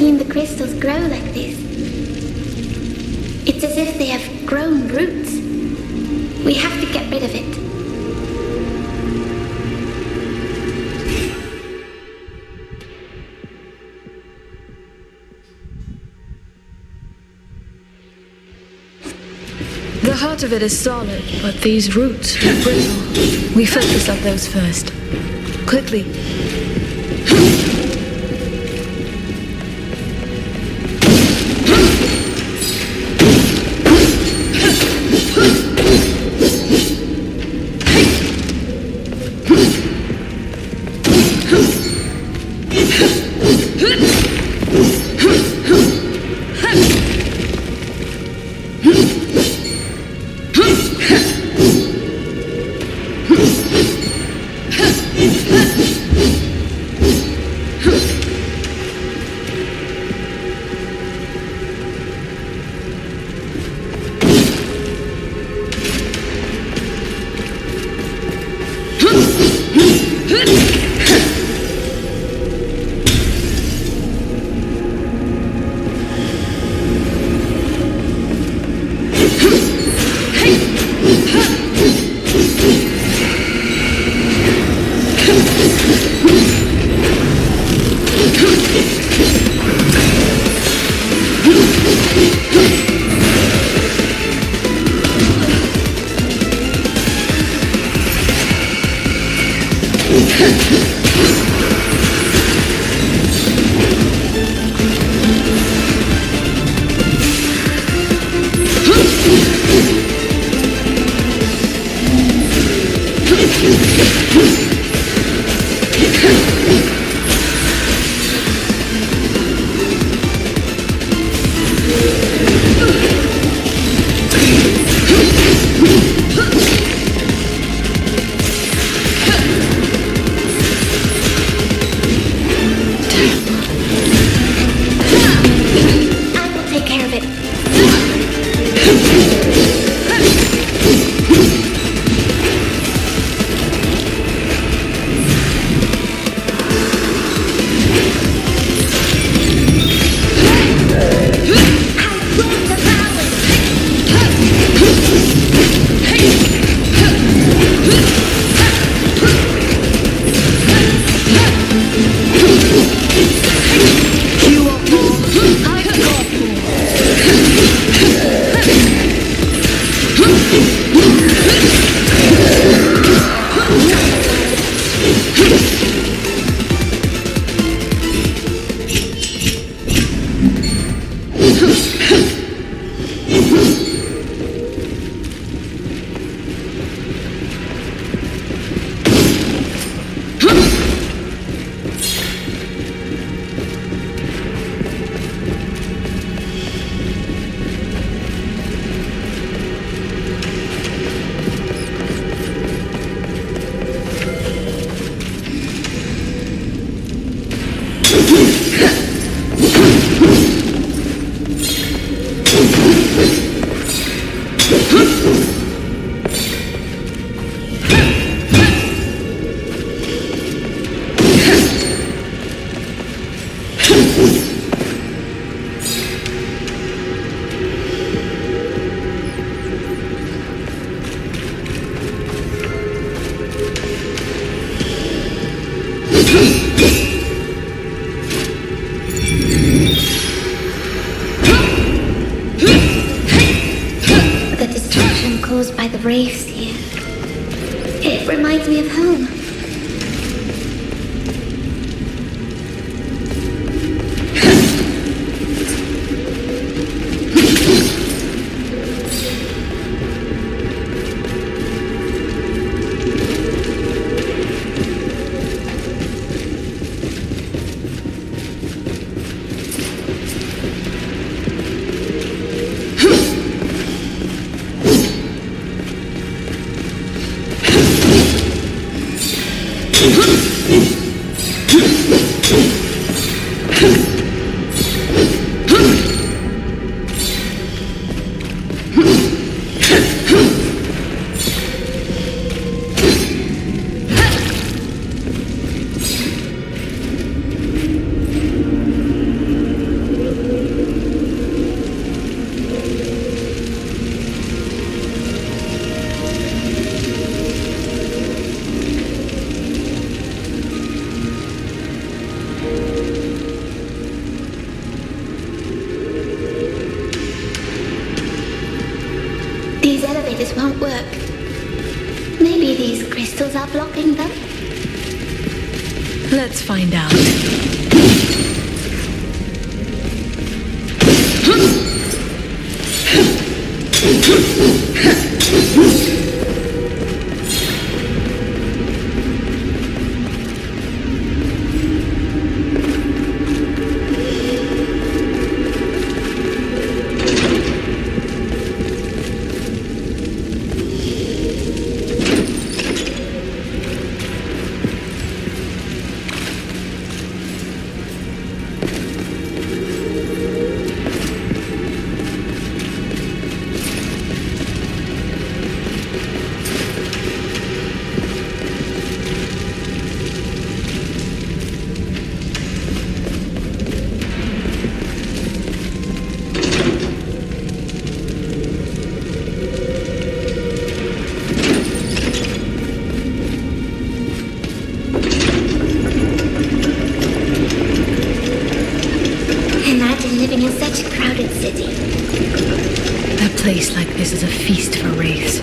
seen the crystals grow like this. It's as if they have grown roots. We have to get rid of it. The heart of it is solid, but these roots are brittle. We focus on those first. Quickly. Caused by the wraiths here. It reminds me of home. doors won't work. Maybe these crystals are blocking them? Let's find out. Imagine living in such a crowded city. A place like this is a feast for wraiths.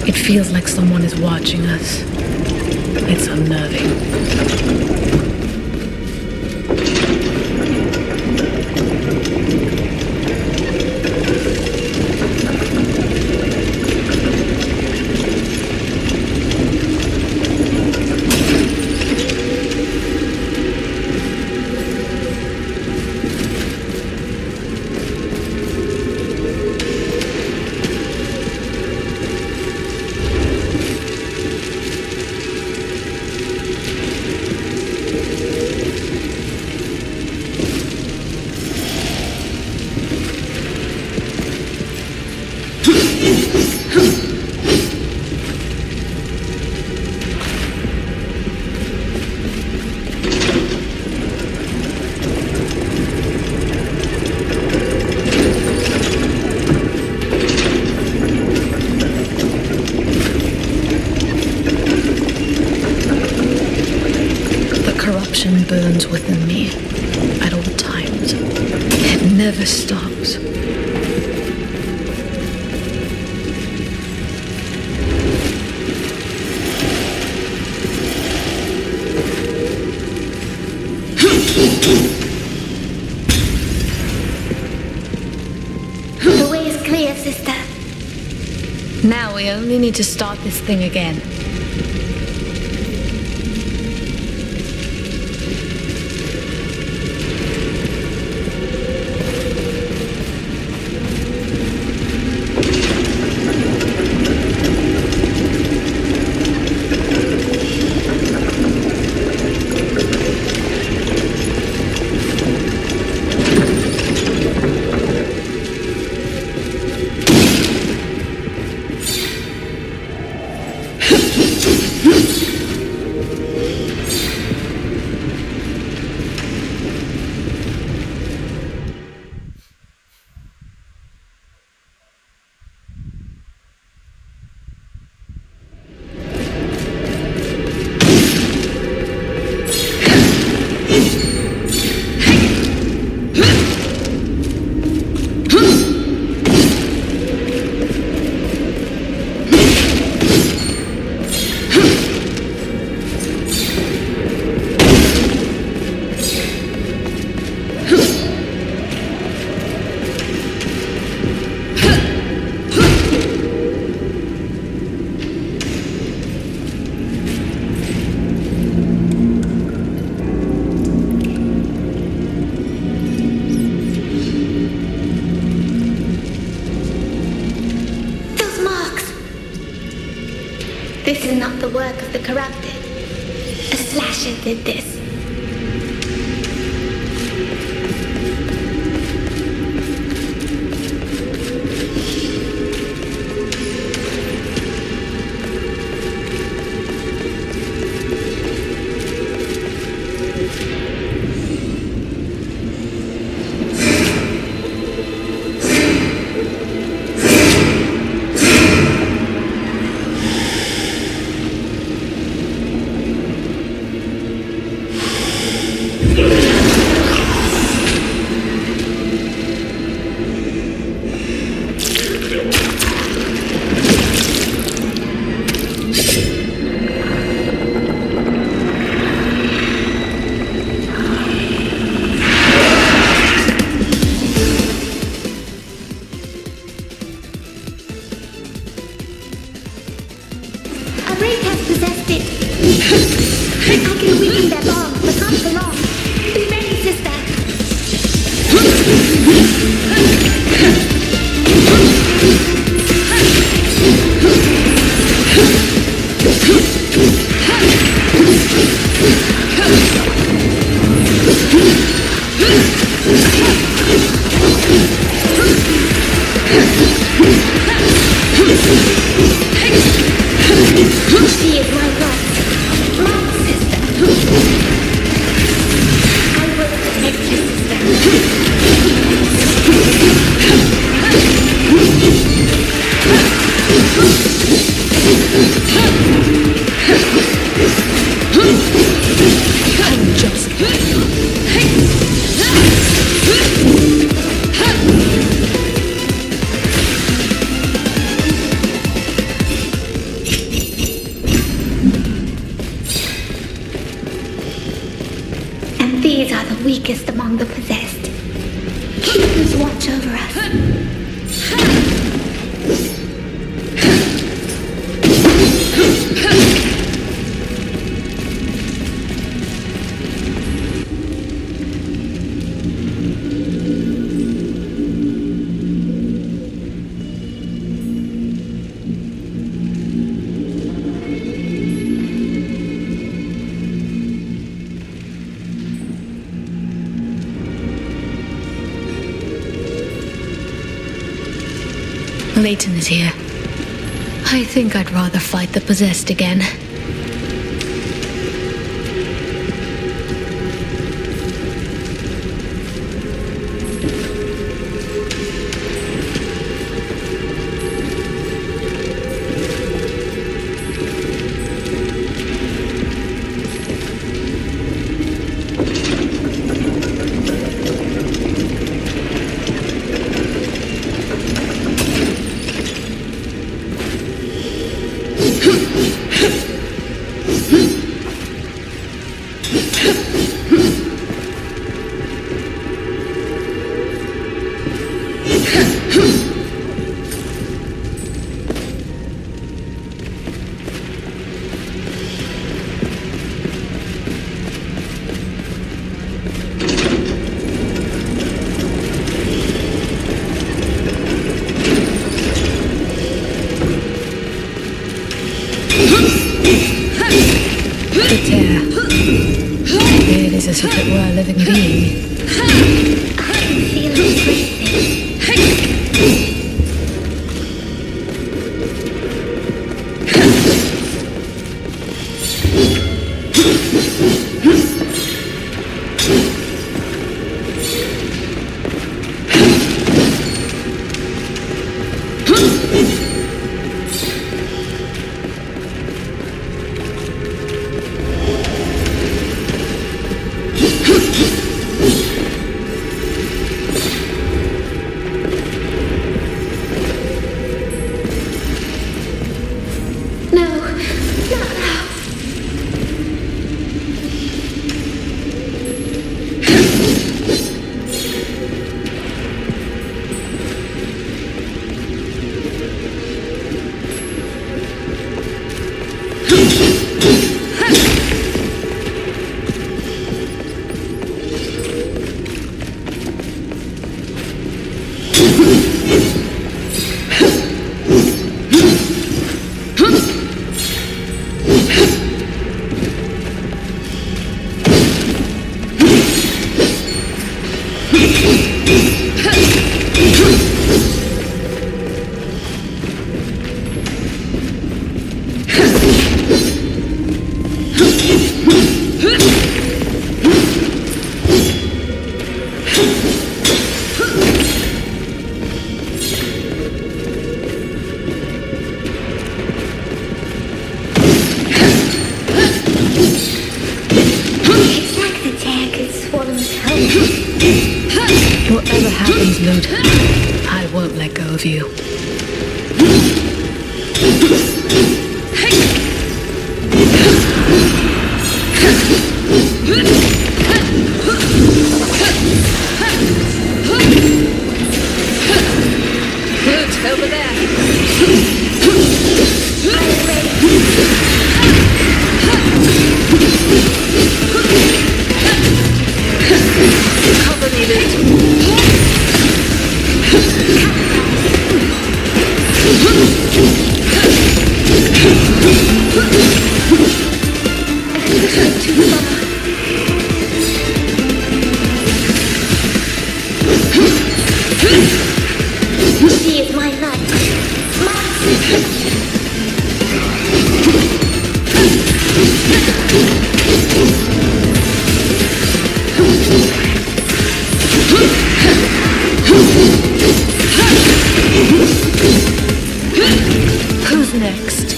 It feels like someone is watching us. It's unnerving. Corruption burns within me at all times. It never stops. The way is clear, sister. Now we only need to start this thing again. work of the corrupted. A slasher did this. These are the weakest among the possessed. Keepers watch over us. Leighton is here. I think I'd rather fight the possessed again. It is as if it were a living being. I can feel it breathing. It's like the tear could swallow us whole. Whatever happens, Lud, I won't let go of you. Lud, over there. Cover me, Lud. She is my life. Who's next?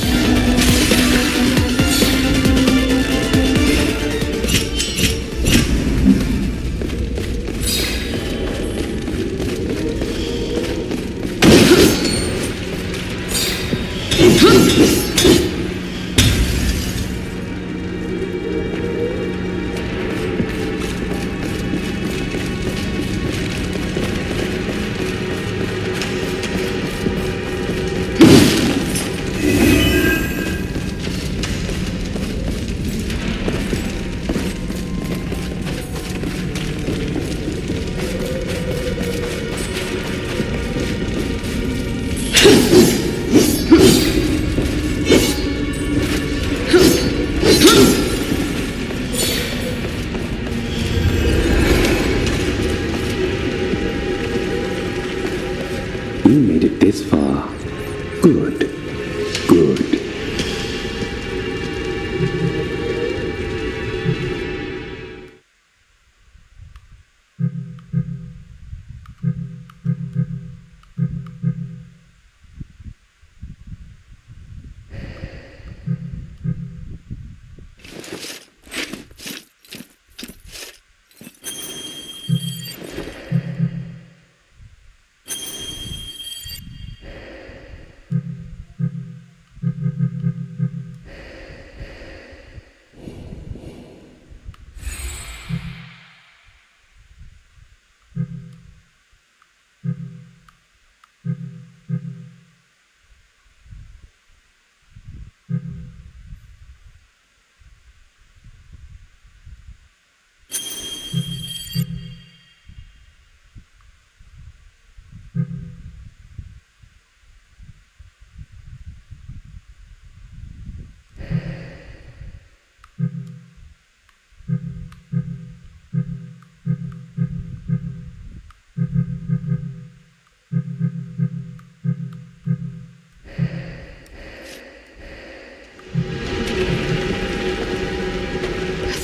You made it this far. Good. Good.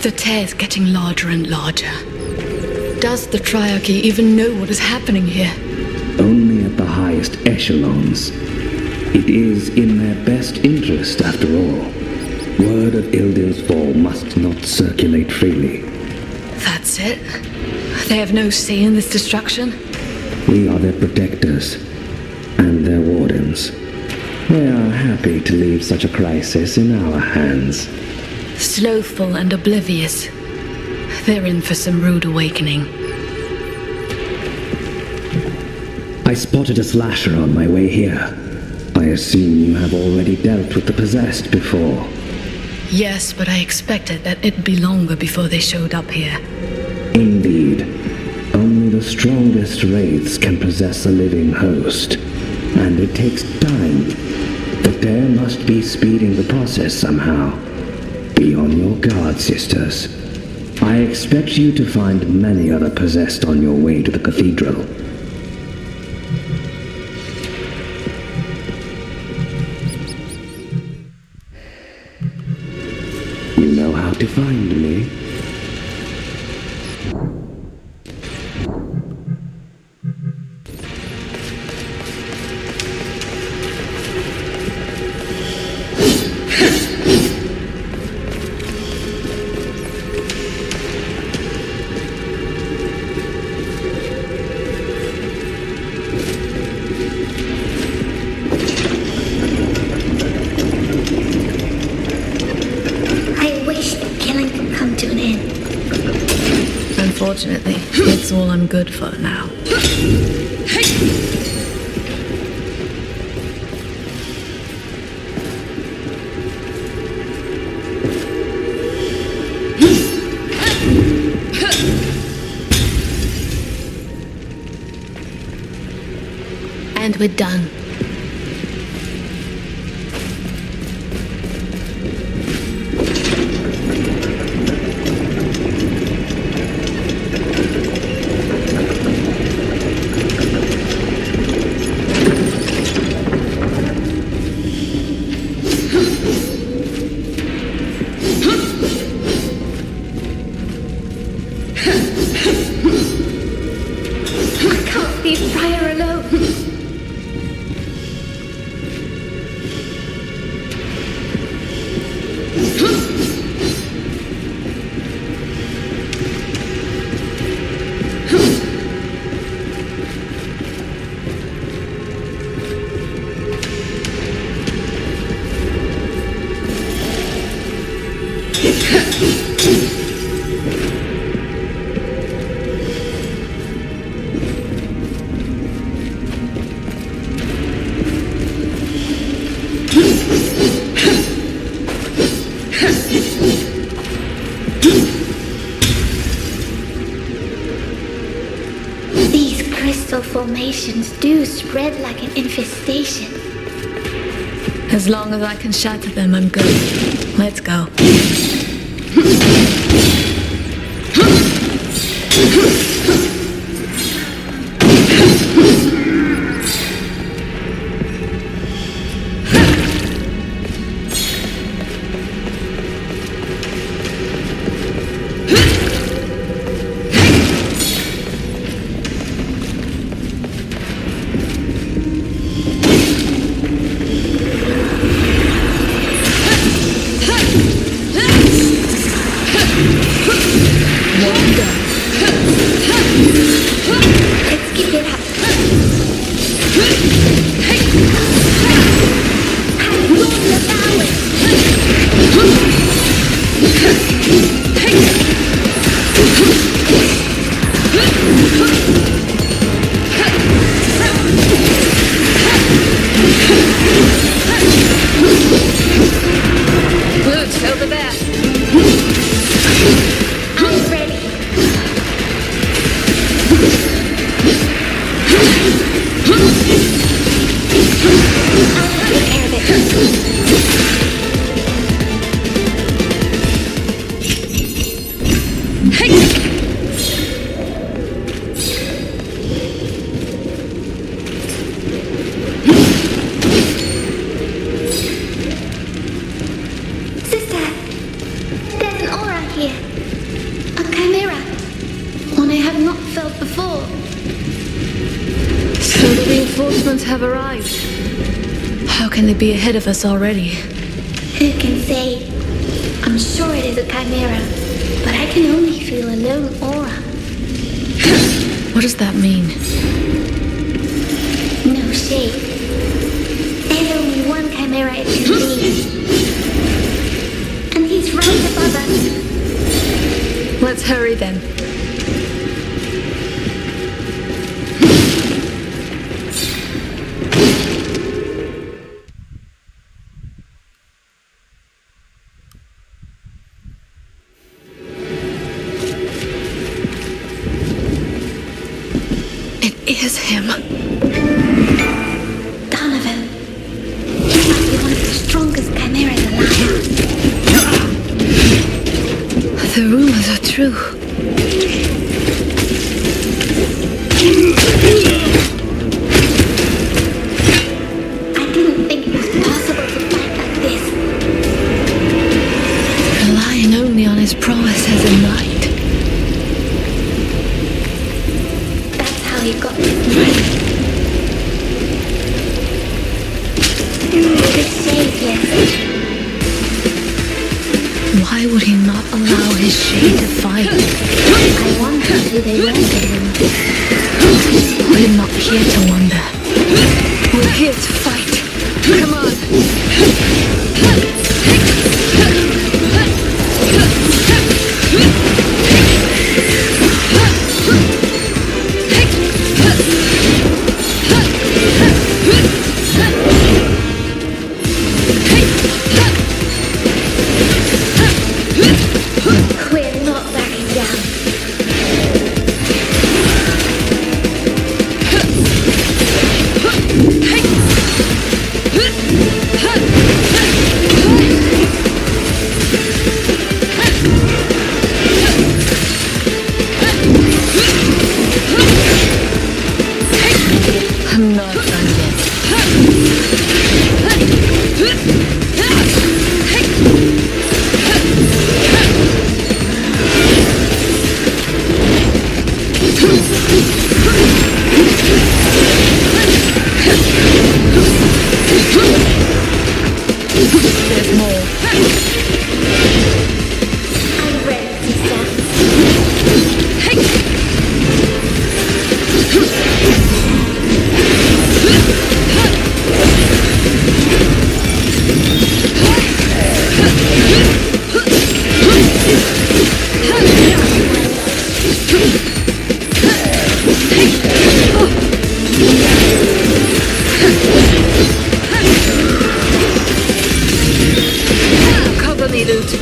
The tear's getting larger and larger. Does the Triarchy even know what is happening here? Only at the highest echelons. It is in their best interest, after all. Word of Ildil's fall must not circulate freely. That's it? They have no say in this destruction? We are their protectors, and their wardens. They are happy to leave such a crisis in our hands. Slothful and oblivious. They're in for some rude awakening. I spotted a slasher on my way here. I assume you have already dealt with the possessed before. Yes, but I expected that it'd be longer before they showed up here. Indeed. Only the strongest wraiths can possess a living host. And it takes time. The Dare must be speeding the process somehow. Be on your guard, sisters. I expect you to find many other possessed on your way to the cathedral. You know how to find me. Unfortunately, it's all I'm good for now. And we're done. I can't leave Friar alone. These crystal formations do spread like an infestation. As long as I can shatter them, I'm good. Let's go. Let's keep it up. Boots, over there. I'm ready. I'll take care of it. Sister, there's an aura here. A chimera. One I have not felt before. So the reinforcements have arrived. How can they be ahead of us already? Who can say? I'm sure it is a chimera, but I can only feel a lone aura. What does that mean? No shape. There's only one chimera it can be. And he's right above us. Let's hurry then. It is him. Donovan. He must be one of the strongest chimeras alive. The rumors are true. I didn't think it was possible to fight like this. Relying only on his prowess as a knight. That's how he got his might. His shade, yes. Why would he not allow his shade to fight? I wonder who they were to him. We're not here to wonder. We're here to fight. Come on. I'm not done yet. There's more. I'm ready, sister. Cover me, Loot.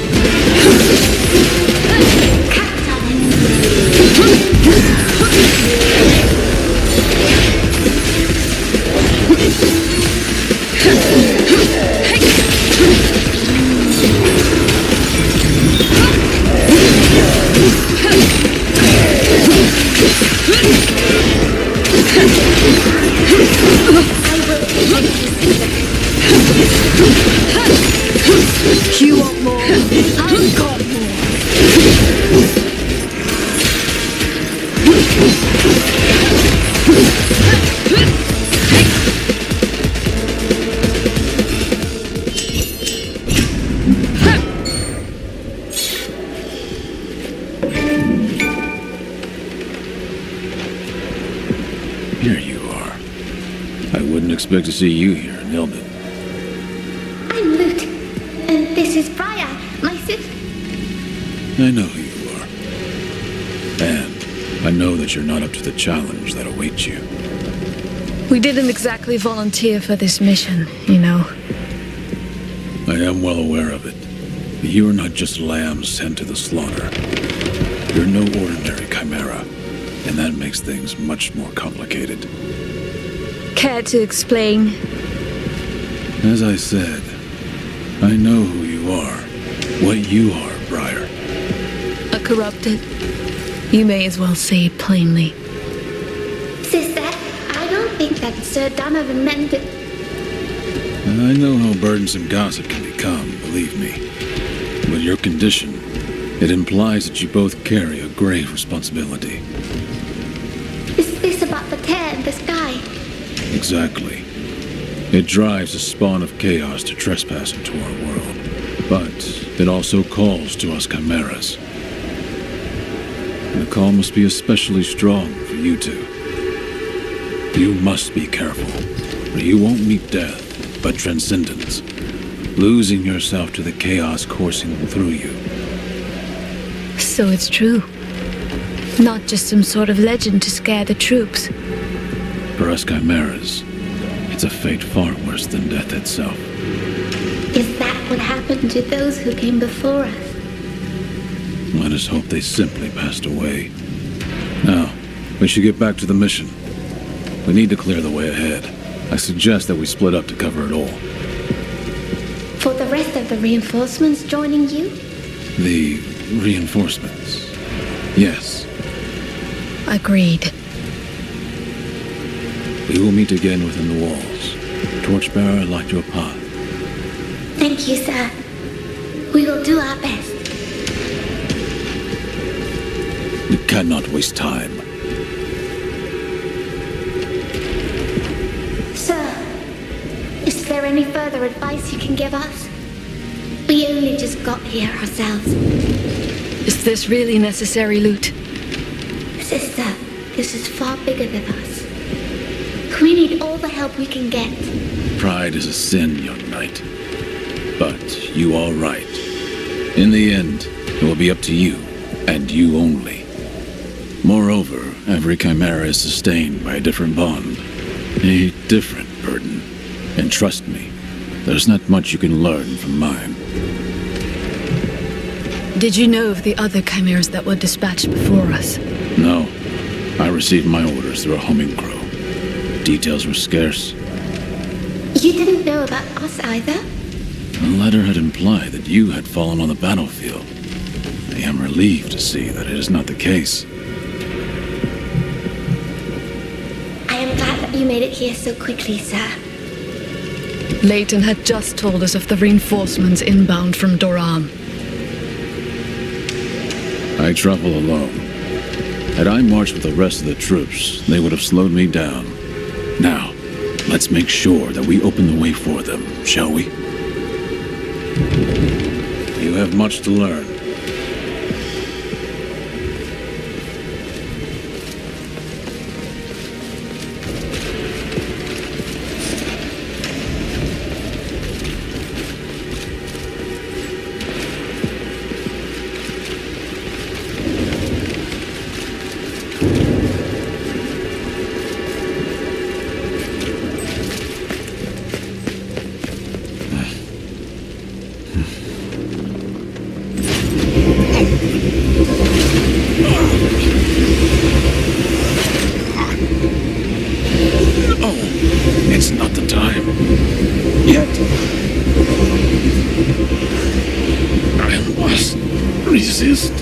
You want more? I've got more. Here you are. I wouldn't expect to see you here in Hildon. I'm Lute, and this is Briar, my sister. I know who you are. And I know that you're not up to the challenge that awaits you. We didn't exactly volunteer for this mission, you know. I am well aware of it. But you are not just lambs sent to the slaughter. You're no ordinary chimera, and that makes things much more complicated. Care to explain? As I said, I know who you are. What you are, Briar. A corrupted? You may as well say it plainly. Sister, I don't think that Sir Donovan meant it. I know how burdensome gossip can become, believe me. But your condition, it implies that you both carry a grave responsibility. Is this about the tear in the sky? Exactly. It drives a spawn of chaos to trespass into our world. But it also calls to us chimeras. And the call must be especially strong for you two. You must be careful, or you won't meet death, but transcendence. Losing yourself to the chaos coursing through you. So it's true. Not just some sort of legend to scare the troops. For us chimeras, it's a fate far worse than death itself. Is that what happened to those who came before us? Let us hope they simply passed away. Now, we should get back to the mission. We need to clear the way ahead. I suggest that we split up to cover it all. For the rest of the reinforcements joining you? The reinforcements. Yes, Agreed. we will meet again within the walls. Torchbearer, light your path. Thank you, sir. We will do our best. We cannot waste time. Sir, is there any further advice you can give us? We only just got here ourselves. Is this really necessary, Loot? Sister, this is far bigger than us. We need all the help we can get. Pride is a sin, young knight. But you are right. In the end, it will be up to you, and you only. Moreover, every chimera is sustained by a different bond. A different burden. And trust me, there's not much you can learn from mine. Did you know of the other chimeras that were dispatched before us? No, I received my orders through a homing crow. Details were scarce. You didn't know about us either? The letter had implied that you had fallen on the battlefield. I am relieved to see that it is not the case. I am glad that you made it here so quickly, sir. Leighton had just told us of the reinforcements inbound from Doran. I travel alone. Had I marched with the rest of the troops, they would have slowed me down. Now, let's make sure that we open the way for them, shall we? You have much to learn. It's not the time. Yet. I must resist.